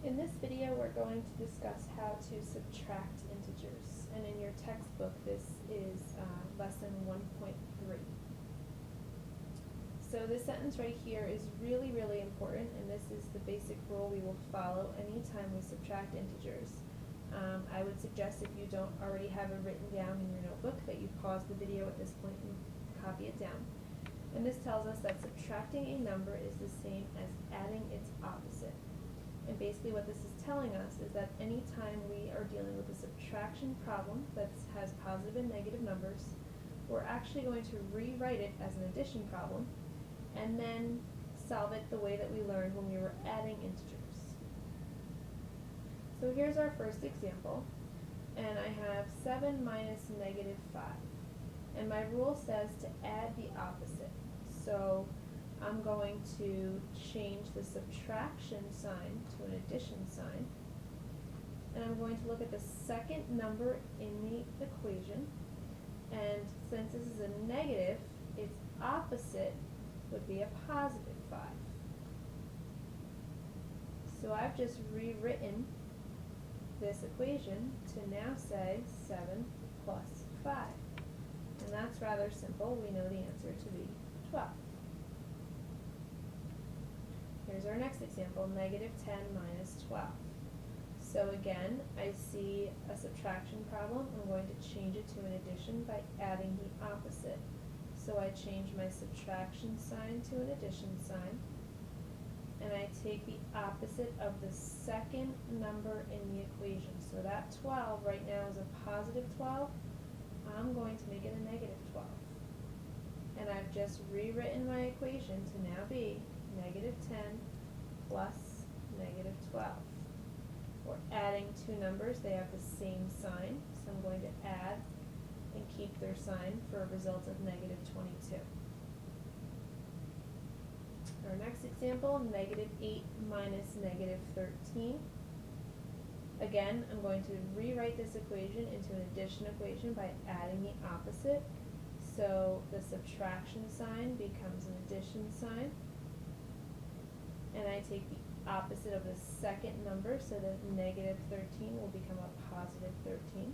In this video, we're going to discuss how to subtract integers, and in your textbook, this is lesson 1.3. So this sentence right here is really, really important, and this is the basic rule we will follow anytime we subtract integers. I would suggest if you don't already have it written down in your notebook that you pause the video at this point and copy it down. And this tells us that subtracting a number is the same as adding its opposite. And basically what this is telling us is that anytime we are dealing with a subtraction problem that has positive and negative numbers, we're actually going to rewrite it as an addition problem and then solve it the way that we learned when we were adding integers. So here's our first example, and I have 7 minus negative 5. And my rule says to add the opposite. So I'm going to change the subtraction sign to an addition sign, and I'm going to look at the second number in the equation, and since this is a negative, its opposite would be a positive 5. So I've just rewritten this equation to now say 7 plus 5, and that's rather simple. We know the answer to be 12. Here's our next example, negative 10 minus 12. So again, I see a subtraction problem. I'm going to change it to an addition by adding the opposite. So I change my subtraction sign to an addition sign, and I take the opposite of the second number in the equation. So that 12 right now is a positive 12. I'm going to make it a negative 12. And I've just rewritten my equation to now be negative 10 plus negative 12. We're adding two numbers. They have the same sign, so I'm going to add and keep their sign for a result of negative 22. Our next example, negative 8 minus negative 13. Again, I'm going to rewrite this equation into an addition equation by adding the opposite. So the subtraction sign becomes an addition sign, and I take the opposite of the second number, so that negative 13 will become a positive 13.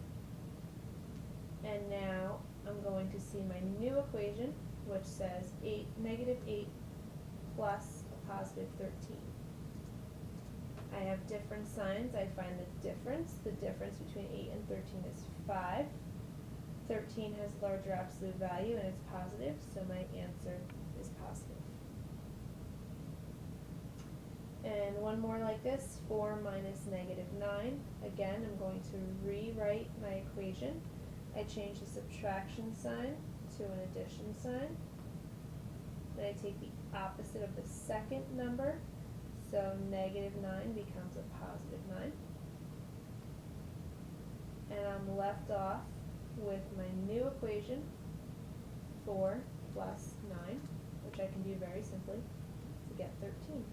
And now I'm going to see my new equation, which says negative 8 plus a positive 13. I have different signs. I find the difference. The difference between 8 and 13 is 5. 13 has larger absolute value and it's positive, so my answer is positive. And one more like this, 4 minus negative 9. Again, I'm going to rewrite my equation. I change the subtraction sign to an addition sign. Then I take the opposite of the second number, so negative 9 becomes a positive 9. And I'm left off with my new equation, 4 plus 9, which I can do very simply to get 13.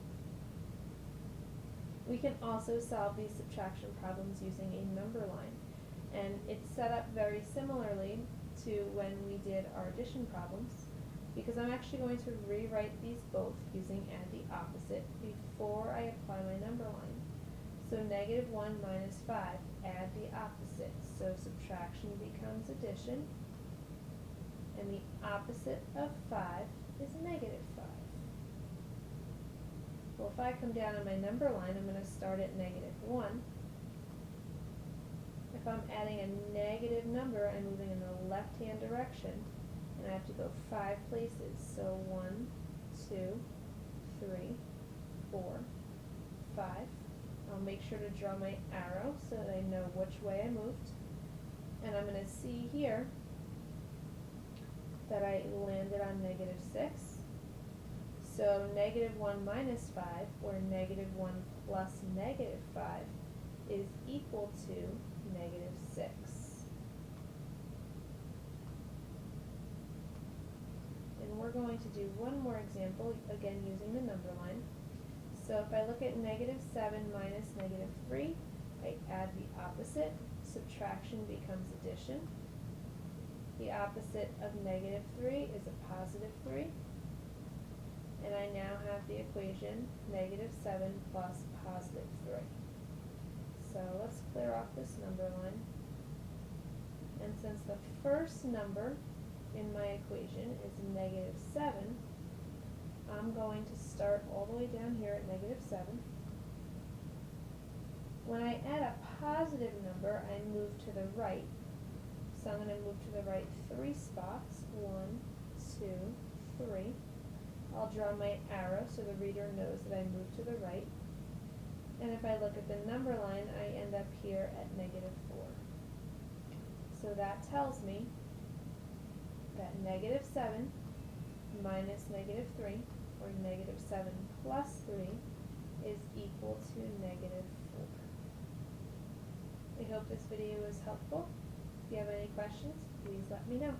We can also solve these subtraction problems using a number line, and it's set up very similarly to when we did our addition problems, because I'm actually going to rewrite these both using add the opposite before I apply my number line. So negative 1 minus 5, add the opposite. So subtraction becomes addition, and the opposite of 5 is negative 5. Well, if I come down on my number line, I'm going to start at negative 1. If I'm adding a negative number, I'm moving in the left-hand direction, and I have to go 5 places. So 1, 2, 3, 4, 5. I'll make sure to draw my arrow so that I know which way I moved. And I'm going to see here that I landed on negative 6. So negative 1 minus 5, or negative 1 plus negative 5, is equal to negative 6. And we're going to do one more example, again using the number line. So if I look at negative 7 minus negative 3, I add the opposite. Subtraction becomes addition. The opposite of negative 3 is a positive 3. And I now have the equation negative 7 plus positive 3. So let's clear off this number line. And since the first number in my equation is negative 7, I'm going to start all the way down here at negative 7. When I add a positive number, I move to the right. So I'm going to move to the right 3 spots. 1, 2, 3. I'll draw my arrow so the reader knows that I moved to the right. And if I look at the number line, I end up here at negative 4. So that tells me that negative 7 minus negative 3, or negative 7 plus 3, is equal to negative 4. I hope this video was helpful. If you have any questions, please let me know.